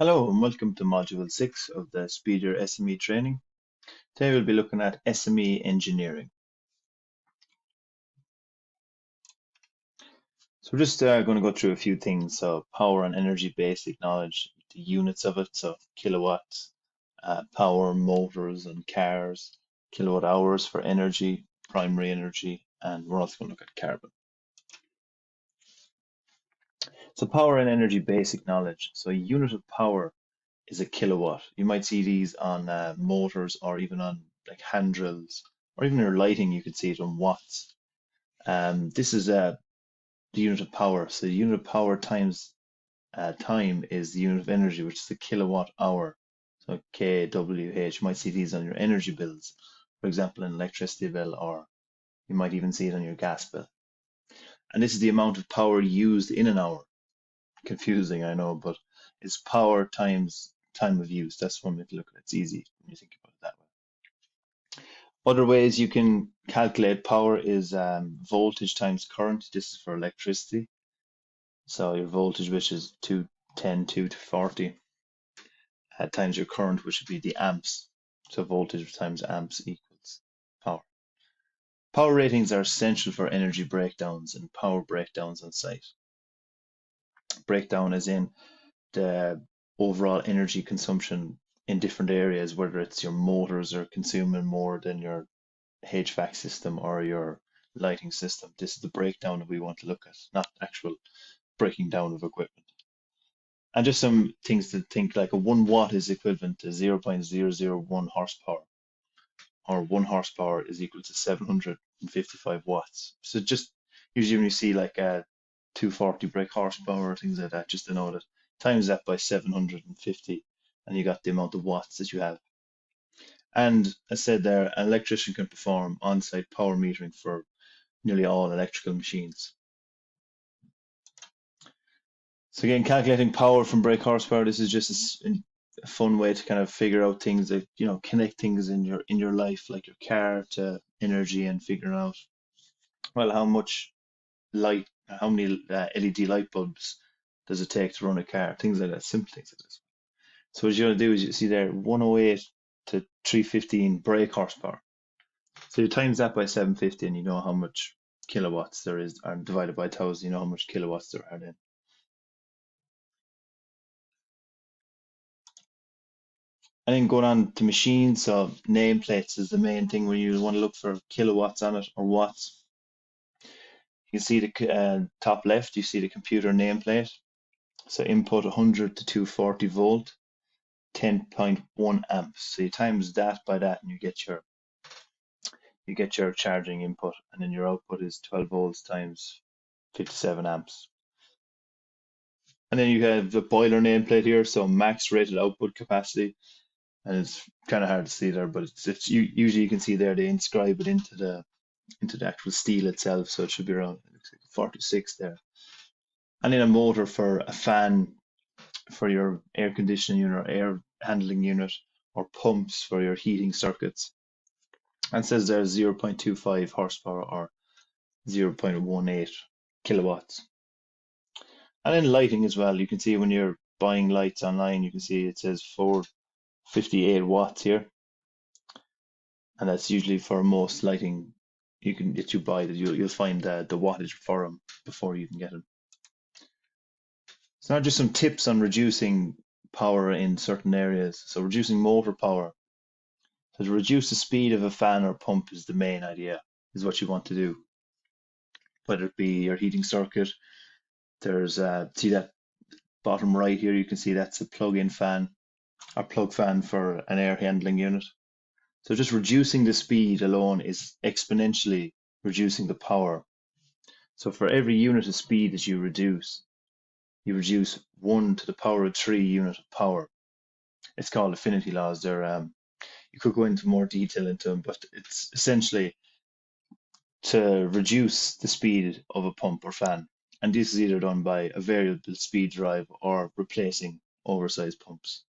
Hello and welcome to Module 6 of the SPEEDIER SME training. Today we'll be looking at SME engineering. So we're just going to go through a few things. So power and energy basic knowledge, the units of it, so kilowatts, power, motors and cars, kilowatt hours for energy, primary energy, and we're also going to look at carbon. So power and energy basic knowledge. So a unit of power is a kilowatt. You might see these on motors or even on like hand drills or even your lighting, you could see it on watts. This is the unit of power. So the unit of power times time is the unit of energy, which is the kilowatt hour. So kWh. You might see these on your energy bills, for example, an electricity bill, or you might even see it on your gas bill. And this is the amount of power used in an hour. Confusing, I know, but it's power times time of use. That's one way to look at it. It's easy when you think about it that way. Other ways you can calculate power is voltage times current. This is for electricity. So your voltage, which is 210, 240, times your current, which would be the amps. So voltage times amps equals power. Power ratings are essential for energy breakdowns and power breakdowns on site. Breakdown as in the overall energy consumption in different areas, whether it's your motors are consuming more than your HVAC system or your lighting system. This is the breakdown that we want to look at, not actual breaking down of equipment. And just some things to think, like a 1 watt is equivalent to 0.001 horsepower, or 1 horsepower is equal to 755 watts. So just usually when you see like a 240 brake horsepower or things like that, just to know that times that by 750 and you got the amount of watts that you have. And as said there, an electrician can perform on-site power metering for nearly all electrical machines. So again, calculating power from brake horsepower, this is just a fun way to kind of figure out things that, you know, connect things in your life, like your car to energy, and figuring out, well, how much light, how many LED light bulbs does it take to run a car, things like that, simple things like this. So what you're going to do is you see there 108 to 315 brake horsepower. So you times that by 750 and you know how much kilowatts there is, and divided by 1000, you know how much kilowatts there are then. And then going on to machines, so nameplates is the main thing when you want to look for kilowatts on it or watts. You can see the top left, you see the computer nameplate. So input 100 to 240 volt, 10.1 amps. So you times that by that and you get your charging input, and then your output is 12 volts times 57 amps. And then you have the boiler nameplate here, so max rated output capacity. And it's kind of hard to see there, but it's usually you can see there they inscribe it into the actual steel itself, so it should be around 46 there. And then a motor for a fan for your air conditioning unit or air handling unit, or pumps for your heating circuits. And it says there's 0.25 horsepower or 0.18 kilowatts. And then lighting as well, you can see when you're buying lights online, you can see it says 458 watts here. And that's usually for most lighting that you buy, that you'll find the wattage for them before you can get them. So now just some tips on reducing power in certain areas. So reducing motor power. So to reduce the speed of a fan or pump is the main idea, is what you want to do. Whether it be your heating circuit, there's see that bottom right here, you can see that's a plug-in fan or plug fan for an air handling unit. So just reducing the speed alone is exponentially reducing the power. So for every unit of speed that you reduce 1 to the power of 3 unit of power. It's called Affinity Laws. They're you could go into more detail into them, but it's essentially to reduce the speed of a pump or fan. And this is either done by a variable speed drive or replacing oversized pumps.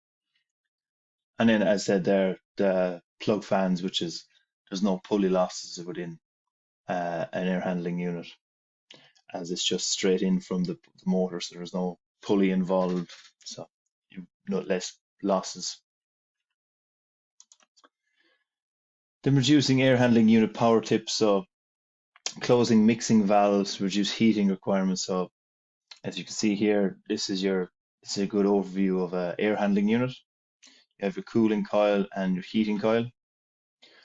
And then, as said there, the plug fans, which is there's no pulley losses within an air handling unit, as it's just straight in from the motor, so there's no pulley involved. So less losses. Then reducing air handling unit power tips, so closing mixing valves, reduce heating requirements. So as you can see here, this is a good overview of an air handling unit. You have your cooling coil and your heating coil.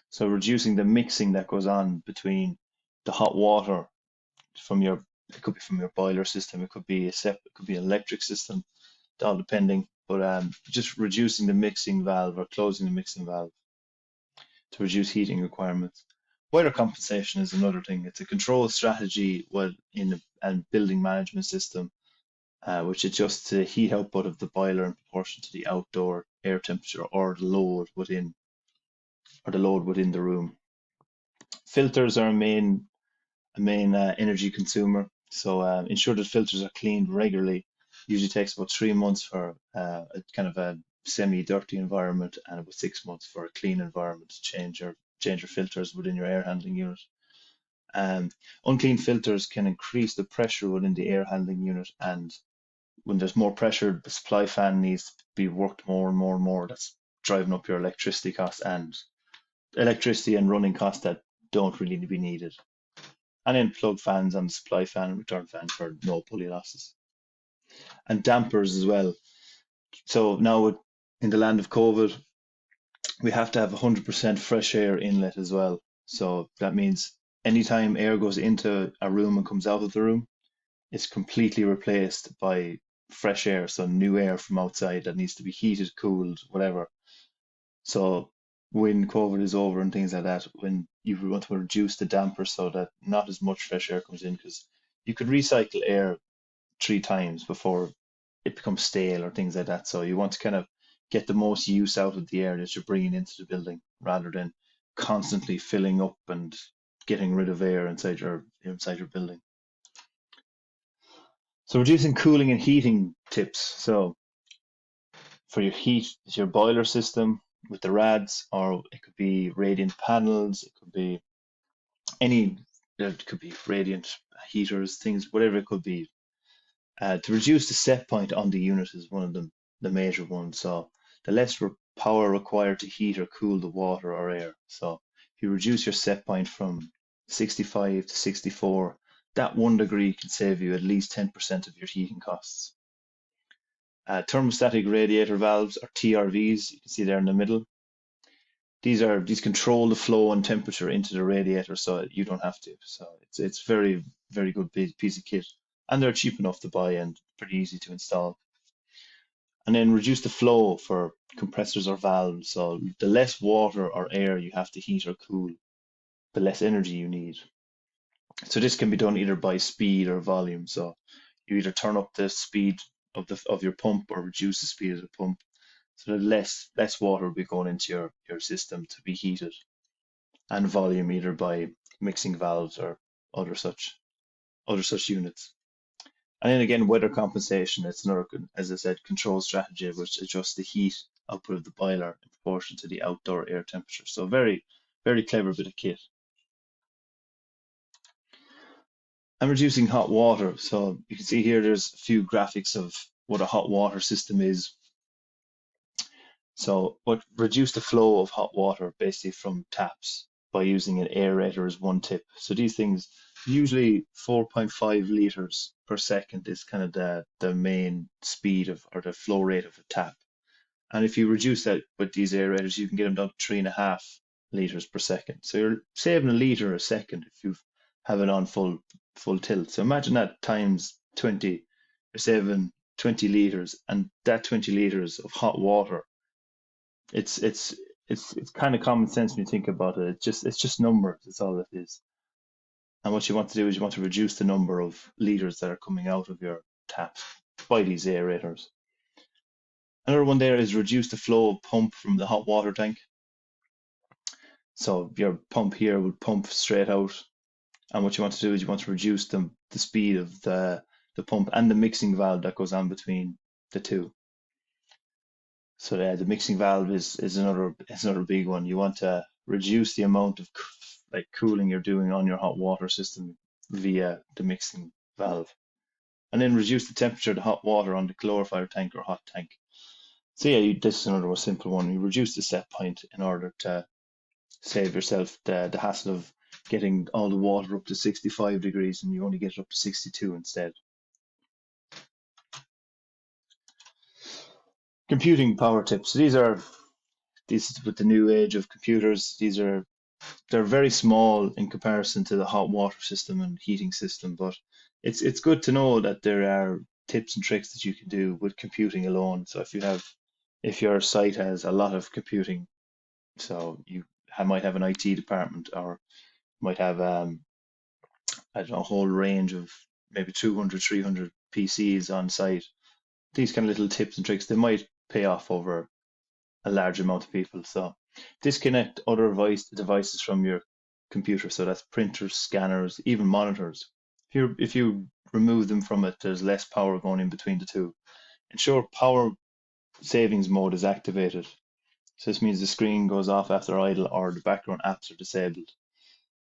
So reducing the mixing that goes on between the hot water from it could be from your boiler system, it could be it could be an electric system, all depending. But just reducing the mixing valve or closing the mixing valve to reduce heating requirements. Weather compensation is another thing. It's a control strategy in a building management system, which adjusts the heat output of the boiler in proportion to the outdoor air temperature or the load within the room. Filters are a main energy consumer, so ensure that filters are cleaned regularly. Usually takes about 3 months for a kind of a semi-dirty environment, and about 6 months for a clean environment to change your filters within your air handling unit. Unclean filters can increase the pressure within the air handling unit, and when there's more pressure, the supply fan needs to be worked more and more and more. That's driving up your electricity costs and running costs that don't really be needed. And then plug fans on the supply fan and return fan for no pulley losses. And dampers as well. So now in the land of COVID, we have to have 100% fresh air inlet as well. So that means anytime air goes into a room and comes out of the room, it's completely replaced by fresh air, so new air from outside that needs to be heated, cooled, whatever. So when COVID is over and things like that, when you want to reduce the damper so that not as much fresh air comes in, because you could recycle air 3 times before it becomes stale or things like that. So you want to kind of get the most use out of the air that you're bringing into the building rather than constantly filling up and getting rid of air inside your building. So reducing cooling and heating tips. So for your heat, it's your boiler system with the rads, or it could be radiant panels, it could be it could be radiant heaters, things, whatever it could be. To reduce the set point on the unit is one of the major ones. So the less power required to heat or cool the water or air. So if you reduce your set point from 65 to 64, that 1 degree can save you at least 10% of your heating costs. Thermostatic radiator valves, or TRVs, you can see there in the middle. These control the flow and temperature into the radiator, so you don't have to. So it's very, very good piece of kit, and they're cheap enough to buy and pretty easy to install. And then reduce the flow for compressors or valves. So the less water or air you have to heat or cool, the less energy you need. So this can be done either by speed or volume. So you either turn up the speed of your pump or reduce the speed of the pump, so that less water will be going into your system to be heated, and volume either by mixing valves or other such units. And then again, weather compensation, it's another, as I said, control strategy which adjusts the heat output of the boiler in proportion to the outdoor air temperature. So very, very clever bit of kit. And reducing hot water. So you can see here there's a few graphics of what a hot water system is. So reduce the flow of hot water basically from taps by using an aerator as one tip. So these things, usually 4.5 liters per second is kind of the main speed or the flow rate of a tap. And if you reduce that with these aerators, you can get them down to 3.5 liters per second. So you're saving a liter a second if you have it on full tilt. So imagine that times 20, you're saving 20 liters, and that 20 liters of hot water. It's kind of common sense when you think about it. It's just numbers. That's all it is. And what you want to do is you want to reduce the number of liters that are coming out of your taps by these aerators. Another one there is reduce the flow of pump from the hot water tank. So your pump here will pump straight out, and what you want to do is you want to reduce the speed of the pump and the mixing valve that goes on between the two. So the mixing valve is another big one. You want to reduce the amount of cooling you're doing on your hot water system via the mixing valve, and then reduce the temperature of the hot water on the calorifier tank or hot tank. So yeah, this is another more simple one. You reduce the set point in order to save yourself the hassle of getting all the water up to 65 degrees and you only get it up to 62 instead. Computing power tips. These with the new age of computers. They're very small in comparison to the hot water system and heating system, but it's good to know that there are tips and tricks that you can do with computing alone. So if your site has a lot of computing, so you might have an IT department or might have I don't know, a whole range of maybe 200, 300 PCs on site. These kind of little tips and tricks, they might pay off over a large amount of people. So disconnect other devices from your computer. So that's printers, scanners, even monitors. If you remove them from it, there's less power going in between the two. Ensure power savings mode is activated. So this means the screen goes off after idle or the background apps are disabled.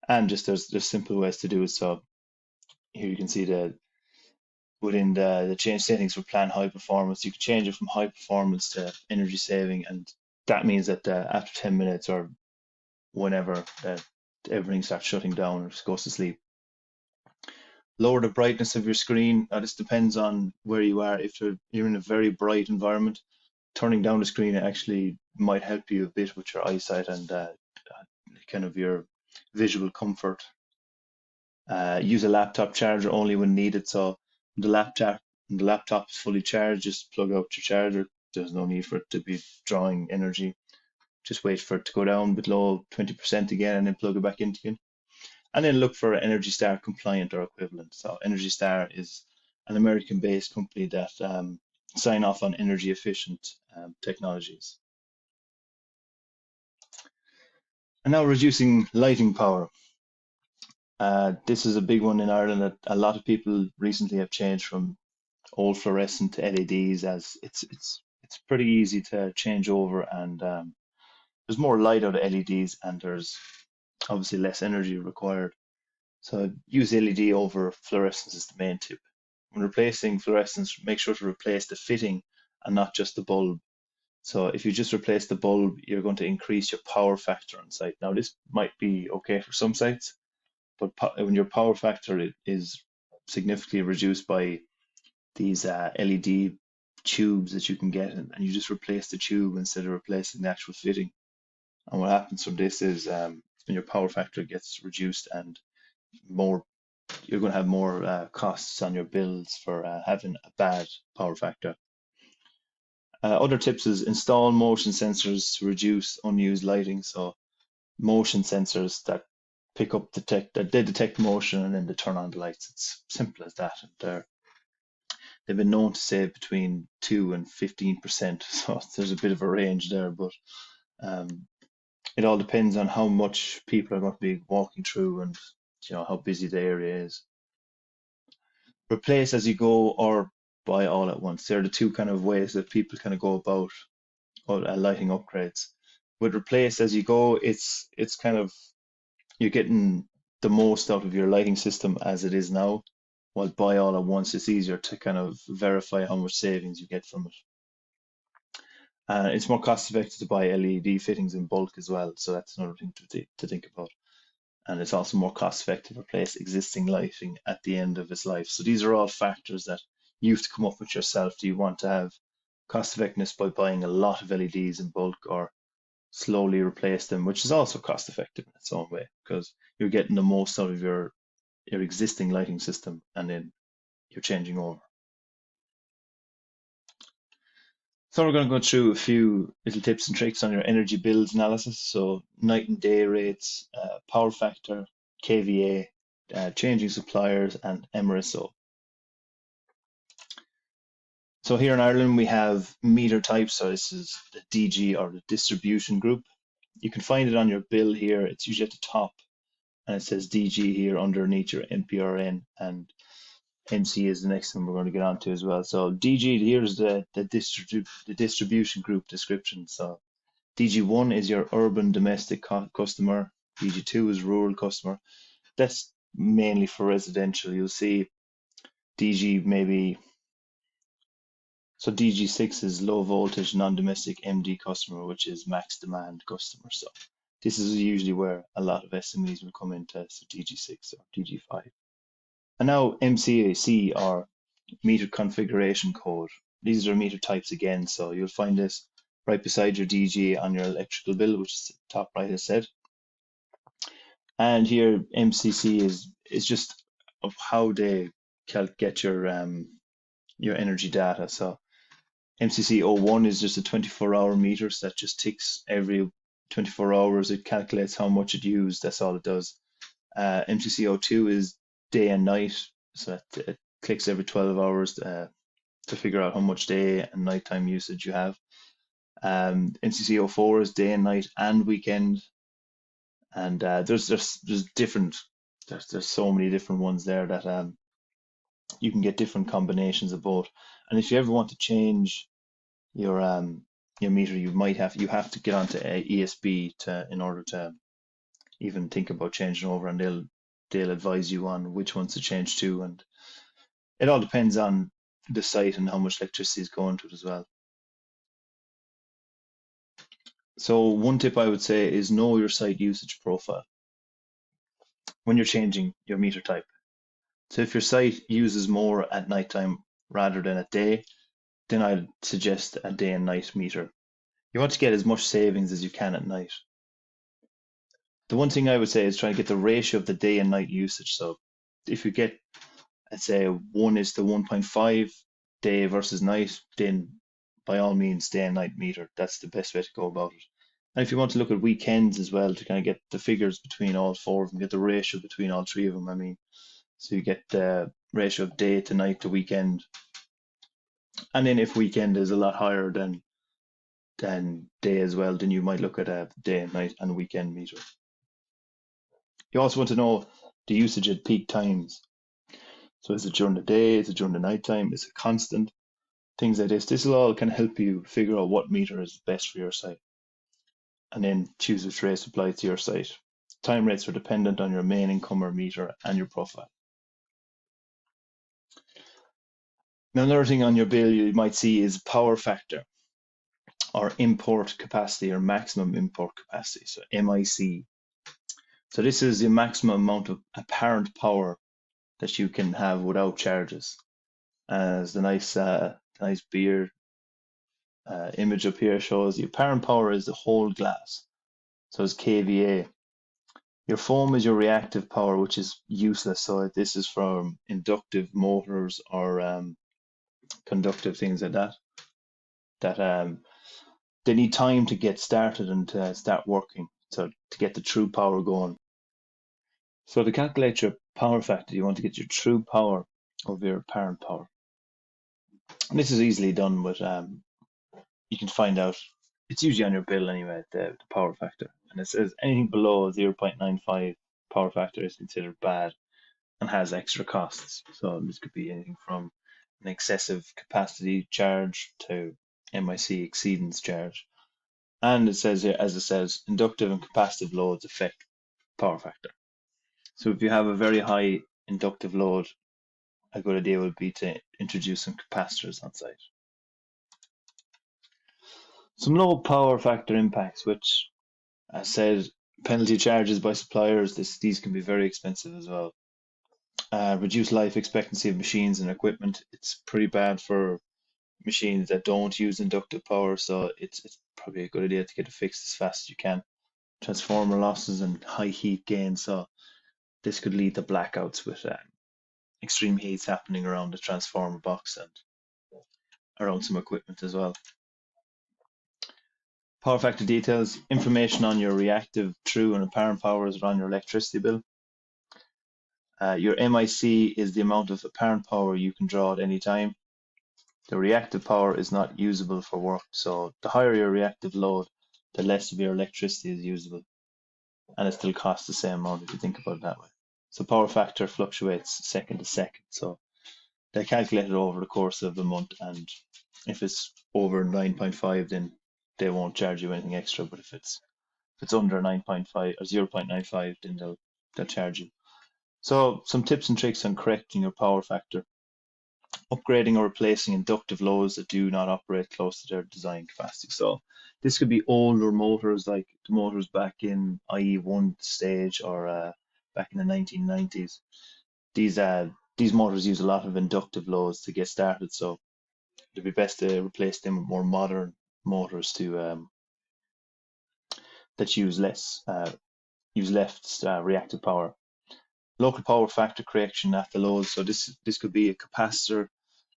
And just there's simple ways to do it. So here you can see within the change settings for plan high performance, you can change it from high performance to energy saving, and that means that after 10 minutes or whenever everything starts shutting down or goes to sleep. Lower the brightness of your screen. This depends on where you are. If you're in a very bright environment, turning down the screen actually might help you a bit with your eyesight and kind of your visual comfort. Use a laptop charger only when needed. So the laptop is fully charged, just plug out your charger. There's no need for it to be drawing energy. Just wait for it to go down below 20% again and then plug it back in again. And then look for Energy Star compliant or equivalent. So Energy Star is an American-based company that sign off on energy efficient technologies. And now reducing lighting power. This is a big one in Ireland that a lot of people recently have changed from old fluorescent to LEDs, as it's pretty easy to change over, and there's more light out of LEDs and there's obviously less energy required. So use LED over fluorescence is the main tip. When replacing fluorescence, make sure to replace the fitting and not just the bulb. So if you just replace the bulb, you're going to increase your power factor on site. Now this might be okay for some sites, but when your power factor is significantly reduced by these LED tubes that you can get, and you just replace the tube instead of replacing the actual fitting. And what happens from this is when your power factor gets reduced and more, you're going to have more costs on your bills for having a bad power factor. Other tips is install motion sensors to reduce unused lighting. So motion sensors that they detect motion and then they turn on the lights. It's simple as that. And they've been known to save between 2 and 15%. So there's a bit of a range there, but it all depends on how much people are going to be walking through and how busy the area is. Replace as you go or buy all at once. They're the two kind of ways that people kind of go about lighting upgrades. With replace as you go, it's kind of you're getting the most out of your lighting system as it is now, while buy all at once, it's easier to kind of verify how much savings you get from it. It's more cost effective to buy LED fittings in bulk as well, so that's another thing to think about. And it's also more cost effective to replace existing lighting at the end of its life. So these are all factors that you have to come up with yourself. Do you want to have cost effectiveness by buying a lot of LEDs in bulk, or slowly replace them, which is also cost effective in its own way, because you're getting the most out of your existing lighting system and then you're changing over. So we're going to go through a few little tips and tricks on your energy bills analysis. So night and day rates, power factor, kVA, changing suppliers, and MRSO. So here in Ireland, we have meter types. So this is the DG, or the distribution group. You can find it on your bill here. It's usually at the top, and it says DG here underneath your MPRN, and MC is the next one we're going to get onto as well. So DG, here's the distribution group description. So DG1 is your urban domestic customer. DG2 is rural customer. That's mainly for residential. You'll see DG maybe, So DG6 is low voltage non-domestic MD customer, which is max demand customer. So this is usually where a lot of SMEs will come into, so DG6 or DG5. And now MCAC, or meter configuration code. These are meter types again, so you'll find this right beside your DG on your electrical bill, which is top right as said. And here MCC is just of how they get your energy data. So MCC01 is just a 24-hour meter, so that just ticks every 24 hours. It calculates how much it used. That's all it does. MCC02 is day and night, so it clicks every 12 hours to figure out how much day and nighttime usage you have. MCC04 is day and night and weekend, and there's different. There's so many different ones there that you can get different combinations of both. And if you ever want to change your meter, you have to get onto ESB in order to even think about changing over, and they'll advise you on which ones to change to, and it all depends on the site and how much electricity is going to it as well. So one tip I would say is know your site usage profile when you're changing your meter type. So if your site uses more at nighttime rather than at day, then I'd suggest a day and night meter. You want to get as much savings as you can at night. The one thing I would say is try to get the ratio of the day and night usage. So if you get, let's say, 1:1.5 day versus night, then by all means, day and night meter. That's the best way to go about it. And if you want to look at weekends as well, to kind of get the figures between all four of them, get the ratio between all three of them, I mean. So you get the ratio of day to night to weekend. And then if weekend is a lot higher than day as well, then you might look at a day and night and weekend meter. You also want to know the usage at peak times. So is it during the day? Is it during the night time? Is it constant? Things like this. This will all kind of help you figure out what meter is best for your site. And then choose which rates apply to your site. Time rates are dependent on your main incomer meter and your profile. Now, another thing on your bill you might see is power factor, or import capacity, or maximum import capacity, so MIC. So this is the maximum amount of apparent power that you can have without charges. As the nice beer image up here shows, the apparent power is the whole glass. So it's kVA. Your foam is your reactive power, which is useless. So this is from inductive motors or conductive things like that. They need time to get started and to start working, so to get the true power going. So to calculate your power factor, you want to get your true power of your apparent power. And this is easily done with, you can find out, it's usually on your bill anyway, the power factor. And it says anything below 0.95 power factor is considered bad and has extra costs. So this could be anything from an excessive capacity charge to MIC exceedance charge. And it says here, as it says, inductive and capacitive loads affect power factor. So if you have a very high inductive load, a good idea would be to introduce some capacitors on site. Some low power factor impacts, which, as said, penalty charges by suppliers, these can be very expensive as well. Reduced life expectancy of machines and equipment. It's pretty bad for machines that don't use inductive power, so it's probably a good idea to get it fixed as fast as you can. Transformer losses and high heat gain, so this could lead to blackouts with extreme heats happening around the transformer box and around some equipment as well. Power factor details. Information on your reactive, true and apparent powers are on your electricity bill. Your MIC is the amount of apparent power you can draw at any time. The reactive power is not usable for work, so the higher your reactive load, the less of your electricity is usable. And it still costs the same amount if you think about it that way. So power factor fluctuates second to second. So they calculate it over the course of a month, and if it's over 9.5, then they won't charge you anything extra. But if it's under 9.5 or 0.95, then they'll charge you. So some tips and tricks on correcting your power factor. upgrading or replacing inductive loads that do not operate close to their design capacity. So this could be older motors, like the motors back in IE1 stage or back in the 1990s. These motors use a lot of inductive loads to get started, so it'd be best to replace them with more modern motors to that use less reactive power. Local power factor correction at the load. So this could be a capacitor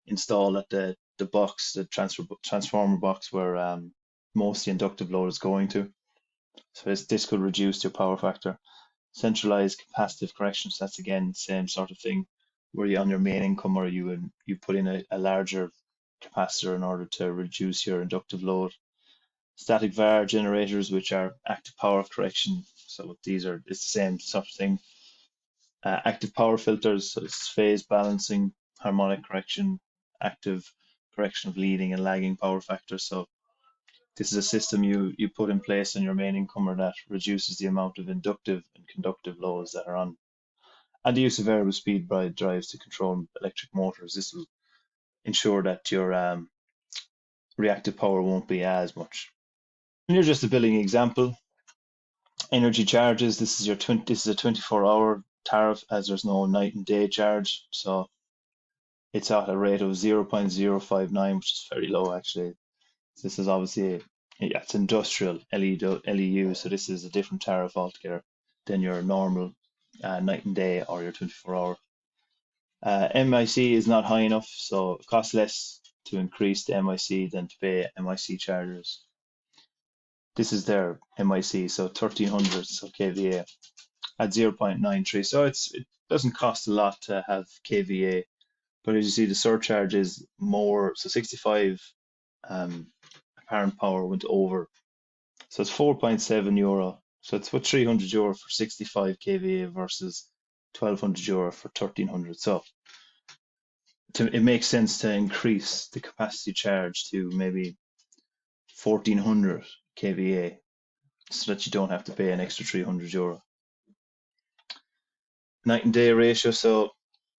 installed at the box, the transformer box where most of the inductive load is going to. So this could reduce your power factor. Centralized capacitive corrections, that's again same sort of thing, where you on your main incomer you put in a larger capacitor in order to reduce your inductive load. Static Var generators, which are active power correction. So it's the same sort of thing. Active power filters, so it's phase balancing, harmonic correction, active correction of leading and lagging power factors. So this is a system you put in place on your main incomer that reduces the amount of inductive and conductive loads that are on. And the use of variable speed drives to control electric motors. This will ensure that your reactive power won't be as much. And here's just a billing example. Energy charges. This is a 24-hour tariff, as there's no night and day charge. So it's at a rate of 0.059, which is very low actually. This is obviously it's industrial LEU, so this is a different tariff altogether than your normal night and day or your 24-hour. MIC is not high enough, so it costs less to increase the MIC than to pay MIC charges. This is their MIC, so 1300 so kVA at 0.93. So it doesn't cost a lot to have kVA, but as you see, the surcharge is more. So 65 apparent power went over. So it's €4.7. So it's about €300 for 65 kVA versus €1,200 for 1300. So it makes sense to increase the capacity charge to maybe 1400 kVA so that you don't have to pay an extra €300. Night and day ratio. So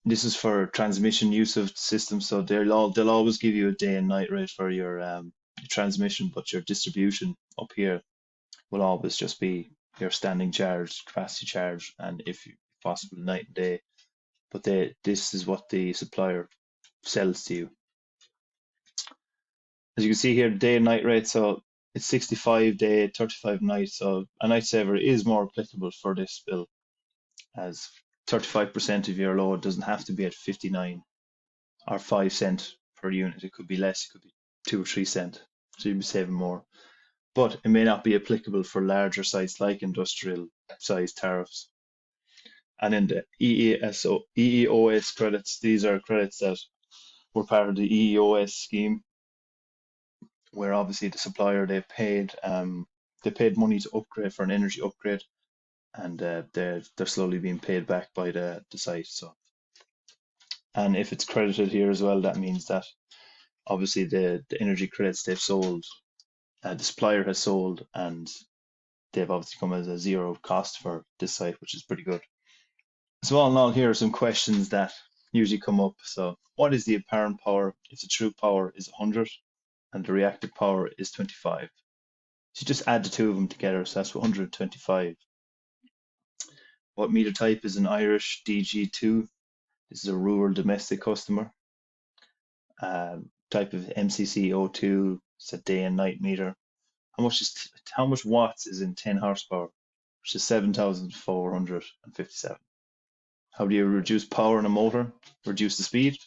this is for transmission use of the system. So they'll always give you a day and night rate for your transmission, but your distribution up here will always just be your standing charge, capacity charge, and if possible night and day. But this is what the supplier sells to you. As you can see here, day and night rate. So it's 65 day, 35 night. So a night saver is more applicable for this bill, as 35% of your load doesn't have to be at 59 or 5 cent per unit. It could be less. It could be 2 or 3 cent. So you'll be saving more. But it may not be applicable for larger sites like industrial size tariffs. And then the Eeos credits, these are credits that were part of the Eeos scheme, where obviously the supplier they paid money to upgrade for an energy upgrade, and they're slowly being paid back by the site. So, and if it's credited here as well, that means that obviously the energy credits they've sold, the supplier has sold, and they've obviously come as a zero cost for this site, which is pretty good. So all in all, here are some questions that usually come up. So what is the apparent power if the true power is 100 and the reactive power is 25? So you just add the two of them together, so that's 125. What meter type is an Irish DG2? This is a rural domestic customer. Type of MCC02, it's a day and night meter. How much watts is in 10 horsepower, which is 7,457. How do you reduce power in a motor? Reduce the speed.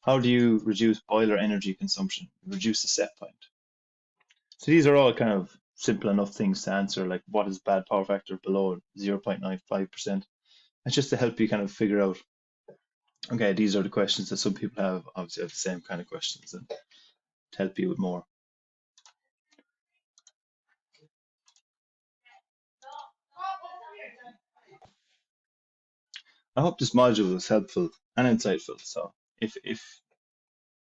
How do you reduce boiler energy consumption? Reduce the set point. So these are all kind of simple enough things to answer, like what is bad power factor below 0.95%. It's just to help you kind of figure out, okay, these are the questions that some people have, obviously have the same kind of questions, and to help you with more. I hope this module was helpful and insightful. So if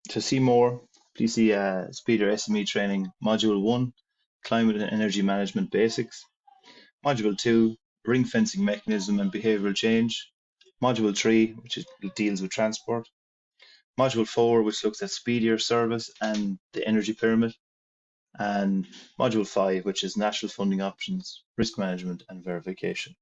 to see more, please see SPEEDIER SME Training Module 1, Climate and Energy Management Basics. Module 2, Ring Fencing Mechanism and Behavioral Change. Module 3, which deals with transport. Module 4, which looks at speedier service and the energy pyramid, and Module 5, which is national funding options, risk management and verification.